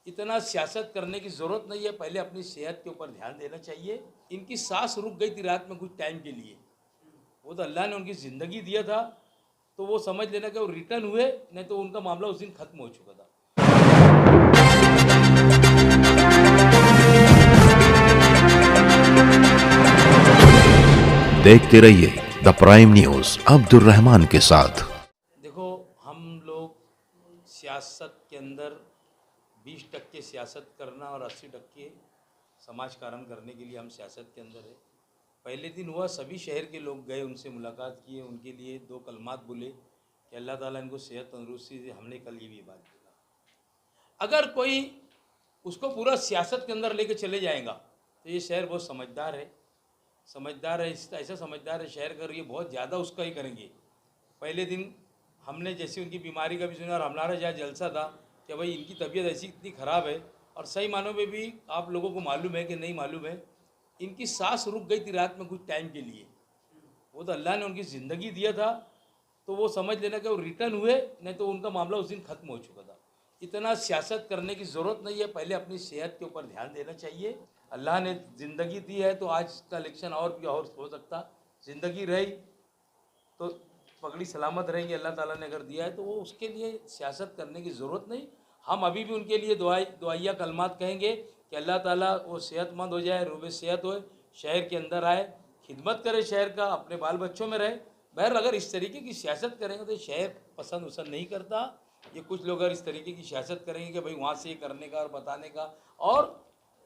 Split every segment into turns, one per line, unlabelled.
इतना सियासत करने की ज़रूरत नहीं है, पहले अपनी सेहत के ऊपर ध्यान देना चाहिए। इनकी सांस रुक गई थी रात में कुछ टाइम के लिए, वो तो अल्लाह ने उनकी ज़िंदगी दिया था, तो वो समझ लेना कि वो रिटर्न हुए, नहीं तो उनका मामला उस दिन ख़त्म हो चुका था।
देखते रहिए the prime news Abdul Rahman के साथ।
देखो, हम लोग सियासत के अंदर 20% सियासत करना और 80% समाज कारण करने के लिए हम सियासत के अंदर है। पहले दिन हुआ, सभी शहर के लोग गए, उनसे मुलाकात किए, उनके लिए 2 कलमात बोले कि अल्लाह ताला इनको सेहत तंदुरुस्ती दे। हमने कल ये भी बात बोला, अगर कोई उसको पूरा सियासत के अंदर लेके चले जाएगा तो ये शहर बहुत समझदार है, ऐसा समझदार है शहर कर, ये बहुत ज़्यादा उसका ही करेंगे। पहले दिन हमने जैसे उनकी बीमारी का भी सुना और हमारा जहाँ जलसा था कि भाई इनकी तबीयत ऐसी इतनी ख़राब है, और सही मानों में भी आप लोगों को मालूम है कि नहीं मालूम है, इनकी सांस रुक गई थी रात में कुछ टाइम के लिए, वो तो अल्लाह ने उनकी ज़िंदगी दिया था, तो वो समझ लेना कि वो रिटर्न हुए, नहीं तो उनका मामला उस दिन ख़त्म हो चुका था। इतना सियासत करने की ज़रूरत नहीं है, पहले अपनी सेहत के ऊपर ध्यान देना चाहिए। अल्लाह ने ज़िंदगी दी है तो आज का इलेक्शन और भी और हो सकता, ज़िंदगी रही तो पगड़ी सलामत रहेंगे, अल्लाह ताला ने अगर दिया है तो वो उसके लिए सियासत करने की ज़रूरत नहीं। हम अभी भी उनके लिए दुआइया कलमात कहेंगे कि अल्लाह ताला वो सेहतमंद हो जाए, रूबे सेहत हो, शहर के अंदर आए, खिदमत करे शहर का, अपने बाल बच्चों में रहे। बहर अगर इस तरीके की सियासत करेंगे तो शहर पसंद नहीं करता। ये कुछ लोग अगर इस तरीके की सियासत करेंगे कि भाई वहाँ से ये करने का और बताने का और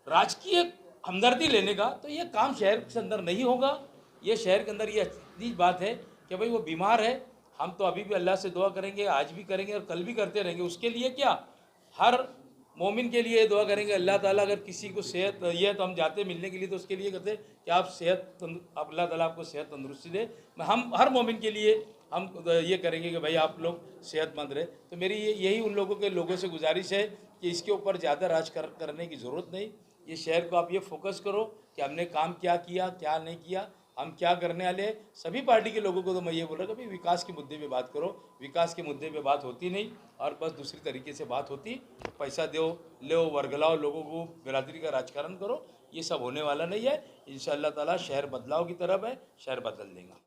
राजकीय हमदर्दी लेने का, तो ये काम शहर के अंदर नहीं होगा। ये शहर के अंदर ये अच्छी बात है कि भाई वो बीमार है, हम तो अभी भी अल्लाह से दुआ करेंगे, आज भी करेंगे और कल भी करते रहेंगे। उसके लिए क्या, हर मोमिन के लिए दुआ करेंगे अल्लाह ताला अगर किसी को सेहत ये है तो हम जाते मिलने के लिए, तो उसके लिए कहते कि आप अल्लाह ताला आपको सेहत तंदुरुस्ती दे। हम हर मोमिन के लिए हम ये करेंगे कि भाई आप लोग सेहतमंद रहे। तो मेरी यही उन लोगों से गुजारिश है कि इसके ऊपर ज़्यादा करने की ज़रूरत नहीं। ये शहर को आप ये फोकस करो कि हमने काम क्या किया, क्या नहीं किया, हम क्या करने वाले हैं। सभी पार्टी के लोगों को तो मैं ये बोल रहा हूँ कि भाई विकास के मुद्दे पे बात करो, विकास के मुद्दे पे बात होती नहीं और बस दूसरी तरीके से बात होती, तो पैसा दो, लो, वर्गलाओ, लोगों को बिरादरी का राजकारण करो, ये सब होने वाला नहीं है। इंशाअल्लाह ताला शहर बदलाव की तरफ है, शहर बदल देगा।